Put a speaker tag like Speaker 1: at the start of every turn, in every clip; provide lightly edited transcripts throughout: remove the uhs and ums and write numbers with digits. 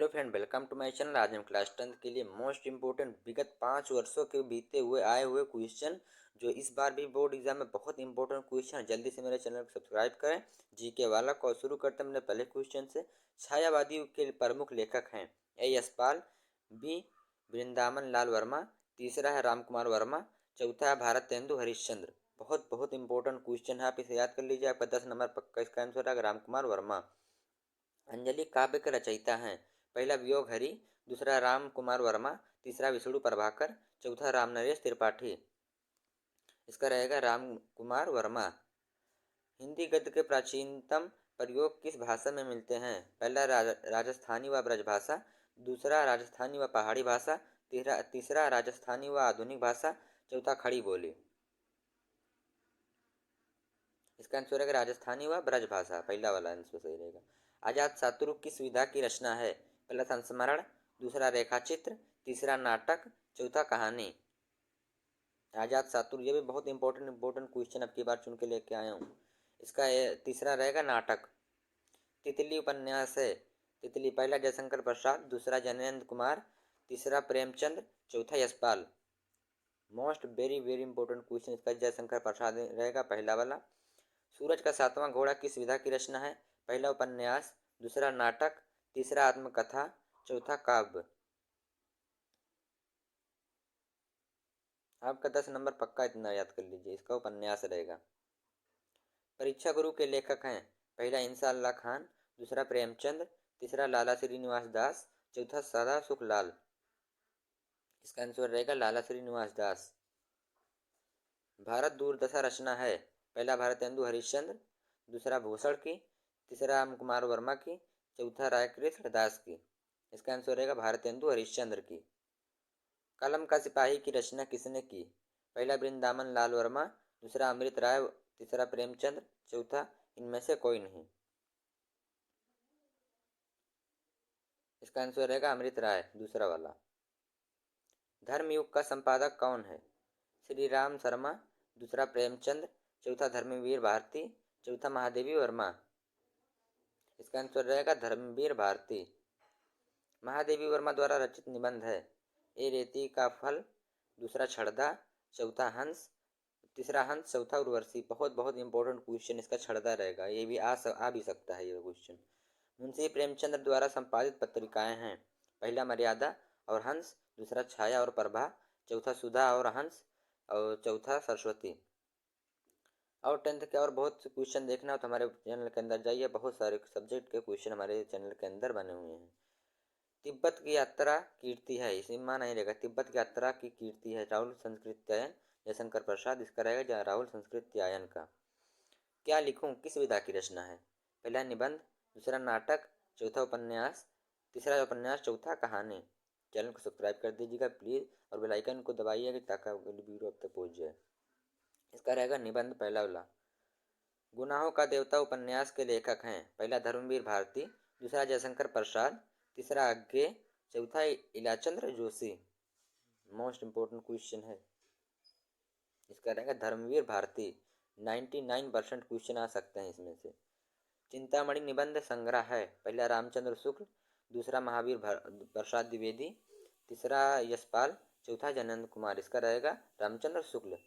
Speaker 1: Hello friend, welcome to my channel. आज हम class 10 के लिए मोस्ट इंपोर्टेंट विगत 5 वर्षों के बीते हुए आए हुए क्वेश्चन जो इस बार भी बोर्ड एग्जाम में बहुत इंपॉर्टेंट क्वेश्चन है। जल्दी से मेरे चैनल को सब्सक्राइब करें। जीके वाला को शुरू करते हैं अपने पहले क्वेश्चन से। छायावादी के प्रमुख लेखक हैं ए यशपाल, बी वृंदावन लाल वर्मा, तीसरा है राम कुमार वर्मा, चौथा है भारतेंदु हरिश्चंद्र। बहुत बहुत इंपॉर्टेंट क्वेश्चन है, आप इसे याद कर लीजिए। आपका 10 नंबर पक्का इसका आंसर है राम कुमार वर्मा। अंजलि काव्य के रचयिता हैं पहला वियोग हरि, दूसरा राम कुमार वर्मा, तीसरा विष्णु प्रभाकर, चौथा राम नरेश त्रिपाठी। इसका रहेगा राम कुमार वर्मा। हिंदी गद्य के प्राचीनतम प्रयोग किस भाषा में मिलते हैं? पहला राजस्थानी व ब्रजभाषा, दूसरा राजस्थानी व पहाड़ी भाषा, तीसरा राजस्थानी व आधुनिक भाषा, चौथा खड़ी बोली। इसका आंसर रहेगा राजस्थानी व ब्रजभाषा, पहला वाला आंसर सही रहेगा। अजात शत्रु किस विधा की रचना है? पहला संस्मरण, दूसरा रेखाचित्र, तीसरा नाटक, चौथा कहानी। अजात शत्रु ये भी बहुत इंपॉर्टेंट क्वेश्चन अब की बार चुन के लेके आया हूँ। इसका तीसरा रहेगा नाटक। तितली उपन्यास है। तितली पहला जयशंकर प्रसाद, दूसरा जैनेन्द्र कुमार, तीसरा प्रेमचंद, चौथा Yashpal. Most very very important question इसका जयशंकर प्रसाद रहेगा, पहला वाला। सूरज का सातवां घोड़ा किस विधा की रचना है? पहला उपन्यास, दूसरा नाटक, तीसरा आत्मकथा, चौथा काव्य। आपका 10 नंबर पक्का इतना याद कर लीजिए, इसका उपन्यास रहेगा। परीक्षा गुरु के लेखक हैं पहला इंसान अल्लाह खान, दूसरा प्रेमचंद, तीसरा लाला श्रीनिवास दास, चौथा सदा सुख लाल। इसका आंसर रहेगा लाला श्रीनिवास दास। भारत दूरदशा रचना है पहला भारतेंदु हरिश्चंद्र, दूसरा भूषण की, तीसरा राम कुमार वर्मा की, चौथा रायकृष्ण दास की। इसका आंसर रहेगा भारतेंदु हरिश्चंद्र की। कलम का सिपाही की रचना किसने की? पहला वृंदावन लाल वर्मा, दूसरा अमृत राय, तीसरा प्रेमचंद, चौथा इनमें से कोई नहीं। इसका आंसर रहेगा अमृत राय, दूसरा वाला। धर्मयुग का संपादक कौन है? श्री राम शर्मा, दूसरा प्रेमचंद, चौथा धर्मवीर भारती, चौथा महादेवी वर्मा। इसका आंसर रहेगा धर्मवीर भारती। महादेवी वर्मा द्वारा रचित निबंध है ए रेती का फल, दूसरा छड़दा, चौथा हंस, तीसरा हंस, चौथा उर्वशी। बहुत बहुत इंपॉर्टेंट क्वेश्चन इसका छड़दा रहेगा, ये भी आ भी सकता है ये क्वेश्चन। मुंशी प्रेमचंद्र द्वारा संपादित पत्रिकाएं हैं पहला मर्यादा और हंस, दूसरा छाया और प्रभा, चौथा सुधा और हंस, और चौथा सरस्वती। और 10th के और बहुत से क्वेश्चन देखना हो तो हमारे चैनल के अंदर जाइए, बहुत सारे सब्जेक्ट के क्वेश्चन हमारे चैनल के अंदर बने हुए हैं। तिब्बत की यात्रा कीर्ति है, इसमें नहीं रहेगा। तिब्बत की यात्रा की कीर्ति है राहुल संस्कृत्यायन जयशंकर प्रसाद। इसका रहेगा राहुल संस्कृत्यायन का। क्या लिखूं किस विधा की रचना है? पहला निबंध, दूसरा नाटक, चौथा उपन्यास, तीसरा उपन्यास, चौथा कहानी। चैनल को सब्सक्राइब कर दीजिएगा प्लीज़, और बेल आइकन को दबाइएगा ताकि वीडियो अब तक पहुँच जाए। इसका रहेगा निबंध, पहला वाला। गुनाहों का देवता उपन्यास के लेखक हैं पहला धर्मवीर भारती, दूसरा जयशंकर प्रसाद, तीसरा अज्ञे, चौथा Ilachandra Joshi. Most important question है, इसका रहेगा धर्मवीर भारती। 99% क्वेश्चन आ सकते हैं इसमें से। चिंतामणि निबंध संग्रह है पहला रामचंद्र शुक्ल, दूसरा महावीर प्रसाद द्विवेदी, तीसरा यशपाल, चौथा जैनेन्द्र कुमार। इसका रहेगा रामचंद्र शुक्ल।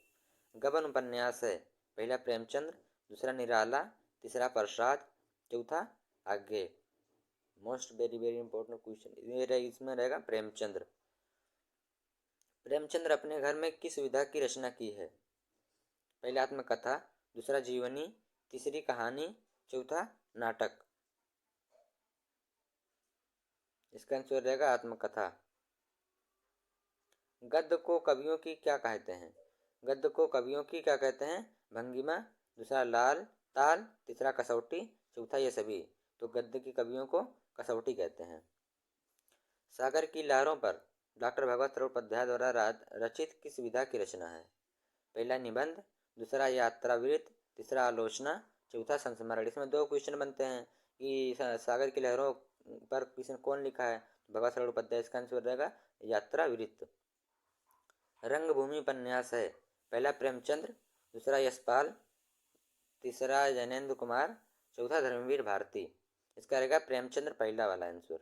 Speaker 1: गबन उपन्यास है पहला प्रेमचंद्र, दूसरा निराला, तीसरा प्रसाद, चौथा आगे। Most very very important question ये इसमें रहेगा प्रेमचंद्र। प्रेमचंद्र अपने घर में किस विधा की रचना की है? पहला आत्मकथा, दूसरा जीवनी, तीसरी कहानी, चौथा नाटक। इसका आंसर रहेगा आत्मकथा। गद्य को कवियों की क्या कहते हैं? गद्य को कवियों की क्या कहते हैं? भंगिमा, दूसरा लाल ताल, तीसरा कसौटी, चौथा ये सभी। तो गद्य की कवियों को कसौटी कहते हैं। सागर की लहरों पर डॉक्टर भगवत चट्टोपाध्याय द्वारा रचित किस विधा की रचना है? पहला निबंध, दूसरा यात्रावृत्त, तीसरा आलोचना, चौथा संस्मरण। इसमें दो क्वेश्चन बनते हैं कि सागर की लहरों पर किसने कौन लिखा है? भगवत चट्टोपाध्याय। इसका आंसर रहेगा यात्रावृत्त। रंगभूमि उपन्यास है पहला प्रेमचंद्र, दूसरा यशपाल, तीसरा जैनेन्द्र कुमार, चौथा धर्मवीर भारती। इसका रहेगा प्रेमचंद्र, पहला वाला आंसर।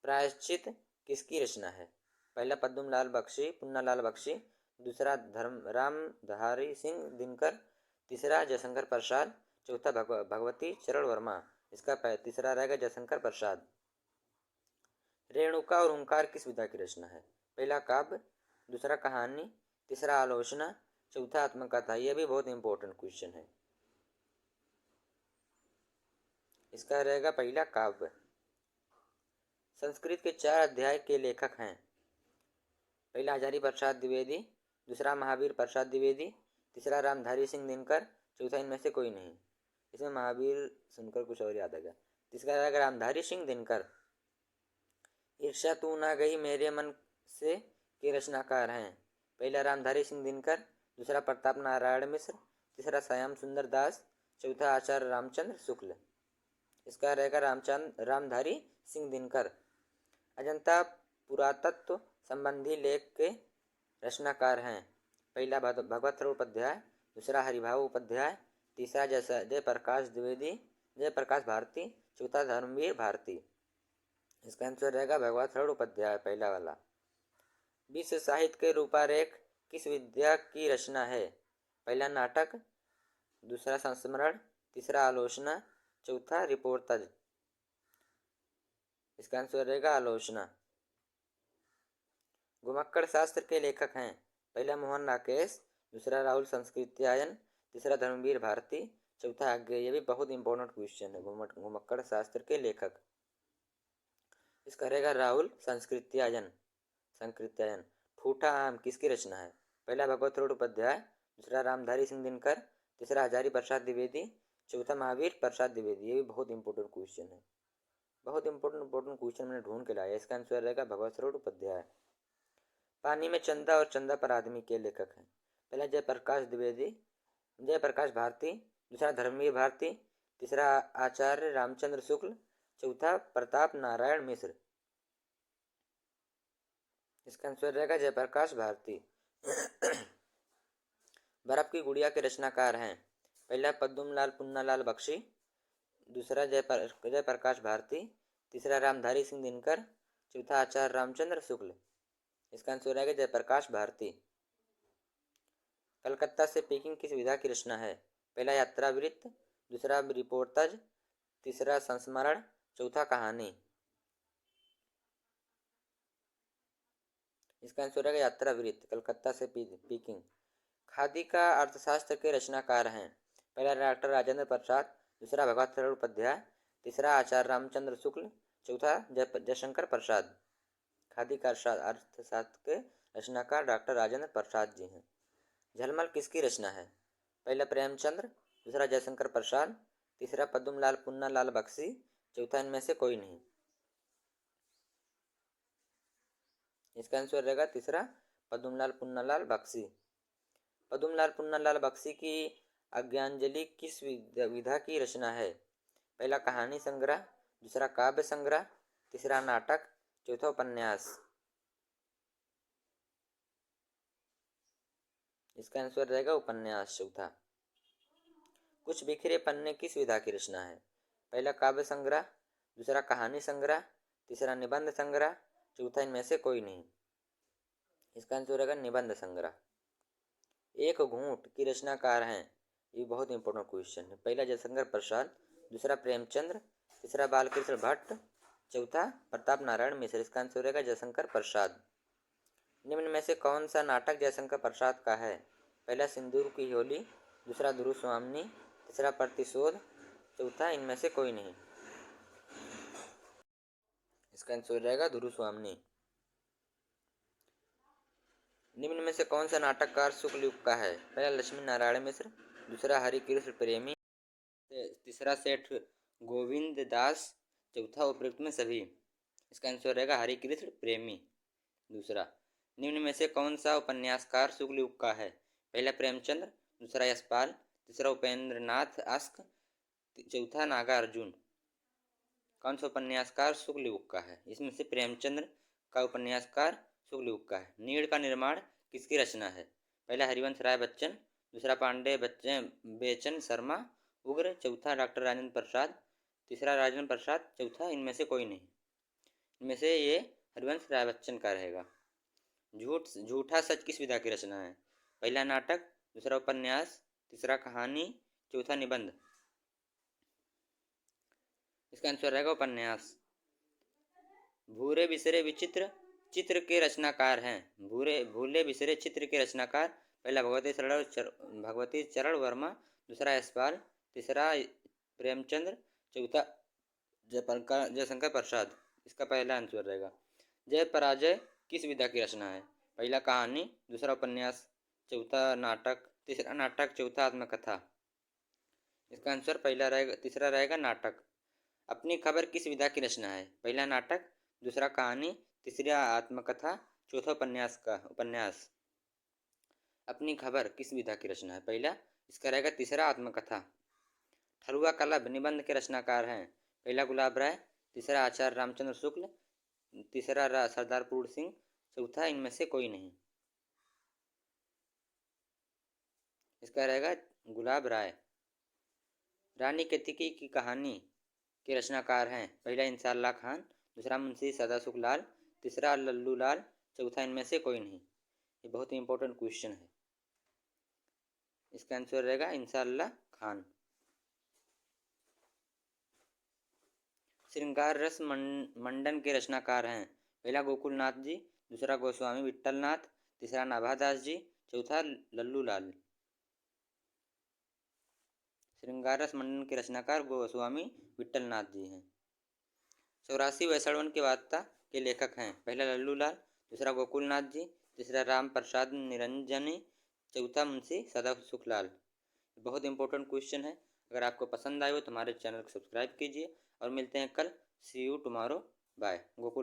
Speaker 1: प्रायश्चित किसकी रचना है? पहला पद्मलाल बख्शी, पुन्नालाल बख्शी, दूसरा रामधारी सिंह दिनकर, तीसरा जयशंकर प्रसाद, चौथा भगवती चरण वर्मा। इसका तीसरा रहेगा जयशंकर प्रसाद। रेणुका और ओंकार किस विधा की रचना है? पहला काव्य, दूसरा कहानी, तीसरा आलोचना, चौथा आत्मकथा। यह भी बहुत इंपॉर्टेंट क्वेश्चन है। इसका रहेगा पहला काव्य। संस्कृत के 4 अध्याय के लेखक हैं? पहला हजारी प्रसाद द्विवेदी, दूसरा महावीर प्रसाद द्विवेदी, तीसरा रामधारी सिंह दिनकर, चौथा इनमें से कोई नहीं। इसमें महावीर सुनकर कुछ और याद आ गया। तीसरा रहेगा रामधारी सिंह दिनकर। ईर्ष्या तू ना गई मेरे मन से के रचनाकार हैं? पहला रामधारी सिंह दिनकर, दूसरा प्रताप नारायण मिश्र, तीसरा श्याम सुंदर दास, चौथा आचार्य रामचंद्र शुक्ल। इसका रहेगा रामधारी सिंह दिनकर। अजंता पुरातत्व संबंधी लेख के रचनाकार हैं? पहला भगवत उपाध्याय, दूसरा हरिभाव उपाध्याय, तीसरा जयप्रकाश द्विवेदी, जयप्रकाश भारती, चौथा धर्मवीर भारती। इसका आंसर रहेगा भगवत उपाध्याय, पहला वाला। विश्व साहित्य के रूपारेख किस विधा की रचना है? पहला नाटक, दूसरा संस्मरण, तीसरा आलोचना, चौथा रिपोर्टज। इसका आंसर रहेगा आलोचना। घुमक्कड़ शास्त्र के लेखक हैं? पहला मोहन राकेश, दूसरा राहुल संस्कृत्यायन, तीसरा धर्मवीर भारती, चौथा आज्ञेय। ये भी बहुत इंपॉर्टेंट क्वेश्चन है। घुमक्कड़ शास्त्र के लेखक। इसका रहेगा राहुल संस्कृत्यायन। ठूठा आम किसकी रचना है? पहला भगवत उपाध्याय, दूसरा रामधारी सिंह दिनकर, तीसरा हजारी प्रसाद द्विवेदी, चौथा महावीर प्रसाद द्विवेदी। ये भी बहुत इंपॉर्टेंट क्वेश्चन है। बहुत इंपॉर्टेंट क्वेश्चन मैंने ढूंढ के लाया। इसका आंसर रहेगा भगवत उपाध्याय। पानी में चंदा और चंदा पर आदमी के लेखक हैं? पहला जयप्रकाश भारती, दूसरा धर्मवीर भारती, तीसरा आचार्य रामचंद्र शुक्ल, चौथा प्रताप नारायण मिश्र। इसका आंसर रहेगा जयप्रकाश भारती। बर्फ की गुड़िया के रचनाकार हैं? पहला पद्मलाल पुन्नालाल बख्शी, दूसरा जयप्रकाश भारती, तीसरा रामधारी सिंह दिनकर, चौथा आचार्य रामचंद्र शुक्ल। इसका आंसर रहेगा जयप्रकाश भारती। कलकत्ता से पेकिंग किस विधा की रचना है? पहला यात्रा वृत्त, दूसरा रिपोर्टज, तीसरा संस्मरण, चौथा कहानी। इसका आंसर रहेगा यात्रा वृत्त। कलकत्ता से पेकिंग। खादी का अर्थशास्त्र के रचनाकार हैं? पहला डॉक्टर राजेंद्र प्रसाद, दूसरा भगवत उपाध्याय, तीसरा आचार्य रामचंद्र शुक्ल, चौथा जयशंकर प्रसाद। खादी का अर्थशास्त्र के रचनाकार डॉक्टर राजेंद्र प्रसाद जी हैं। झलमल किसकी रचना है? पहला प्रेमचंद्र, दूसरा जयशंकर प्रसाद, तीसरा पद्मलाल पुन्नालाल बख्शी, चौथा इनमें से कोई नहीं। इसका आंसर रहेगा तीसरा पद्मलाल पुन्नालाल बख्शी। पद्मलाल पुन्नालाल बख्शी की आज्ञांजलि किस विधा की रचना है? पहला कहानी संग्रह, दूसरा काव्य संग्रह, तीसरा नाटक, चौथा उपन्यास। इसका आंसर रहेगा उपन्यास, चौथा। कुछ बिखरे पन्ने किस विधा की रचना है? पहला काव्य संग्रह, दूसरा कहानी संग्रह, तीसरा निबंध संग्रह, चौथा इनमें से कोई नहीं। इसका आंसर रहेगा निबंध संग्रह। एक घूंट की रचनाकार हैं? ये बहुत इंपॉर्टेंट क्वेश्चन है। पहला जयशंकर प्रसाद, दूसरा प्रेमचंद्र, तीसरा बालकृष्ण भट्ट, चौथा प्रताप नारायण मिश्र। इसका आंसर रहेगा जयशंकर प्रसाद। निम्न में से कौन सा नाटक जयशंकर प्रसाद का है? पहला सिंदूर की होली, दूसरा ध्रुव स्वामिनी, तीसरा प्रतिशोध, चौथा इनमें से कोई नहीं। इसका आंसर रहेगा ध्रुव स्वामिनी। निम्न में से कौन सा नाटककार शुक्ल युग का है? पहला लक्ष्मी नारायण मिश्र, दूसरा हरिकृष्ण प्रेमी, तीसरा सेठ गोविंद दास, चौथा उपयुक्त में सभी। इसका आंसर रहेगा हरिकृष्ण प्रेमी, दूसरा। निम्न में से कौन सा उपन्यासकार शुक्ल युग का है? पहला प्रेमचंद्र, दूसरा यशपाल, तीसरा उपेंद्र नाथ आस्क, चौथा नागार्जुन। कौन सा उपन्यासकार शुक्ल युग का है? इसमें से प्रेमचंद्र का उपन्यासकार शुक्ल युग का है। नीड़ का निर्माण किसकी रचना है? पहला हरिवंश राय बच्चन, दूसरा पांडे बेचन शर्मा उग्र, चौथा डॉक्टर राजेंद्र प्रसाद, तीसरा राजेंद्र प्रसाद, चौथा इनमें से कोई नहीं। इनमें से ये हरिवंश राय बच्चन का रहेगा। झूठा सच किस विधा की रचना है? पहला नाटक, दूसरा उपन्यास, तीसरा कहानी, चौथा निबंध। इसका आंसर रहेगा उपन्यास। भूरे बिसरे विचित्र चित्र के रचनाकार हैं। भूले बिसरे चित्र के रचनाकार पहला भगवती चरण वर्मा, दूसरा यशपाल, तीसरा प्रेमचंद्र, चौथा जयशंकर प्रसाद। इसका पहला आंसर रहेगा। जय पराजय किस विधा की रचना है? पहला कहानी, दूसरा उपन्यास, चौथा नाटक, तीसरा नाटक, चौथा आत्मकथा। इसका आंसर तीसरा रहेगा नाटक। अपनी खबर किस विधा की रचना है? पहला नाटक, दूसरा कहानी, तीसरा आत्मकथा, चौथा उपन्यास। अपनी खबर किस विधा की रचना है? पहला, इसका रहेगा तीसरा आत्मकथा। ठरुआ कला निबंध के रचनाकार हैं। पहला गुलाब राय, तीसरा आचार्य रामचंद्र शुक्ल, तीसरा सरदार पूर्ण सिंह, चौथा इनमें से कोई नहीं। इसका रहेगा गुलाब राय। रानी केतकी की कहानी के रचनाकार हैं। पहला इंसाअल्लाह खान, दूसरा मुंशी सदासुख लाल, तीसरा लल्लू लाल, चौथा इनमें से कोई नहीं। ये बहुत ही इंपॉर्टेंट क्वेश्चन है। इसका आंसर रहेगा इंसाअल्लाह खान। श्रृंगार रस मंडन के रचनाकार हैं। पहला गोकुलनाथ जी, दूसरा गोस्वामी विट्ठलनाथ, तीसरा नाभादास जी, चौथा लल्लू लाल। श्रृंगार रस मंडन के रचनाकार गोस्वामी विट्ठलनाथ जी हैं। 84 वैष्णवन की वार्ता के लेखक हैं। पहला लल्लू लाल, दूसरा गोकुलनाथ जी, तीसरा राम प्रसाद निरंजनी, चौथा मुंशी सदासुख लाल। बहुत इंपॉर्टेंट क्वेश्चन है। अगर आपको पसंद आए हो तो हमारे चैनल को सब्सक्राइब कीजिए और मिलते हैं कल। सी यू टुमारो। बाय। गोकुल।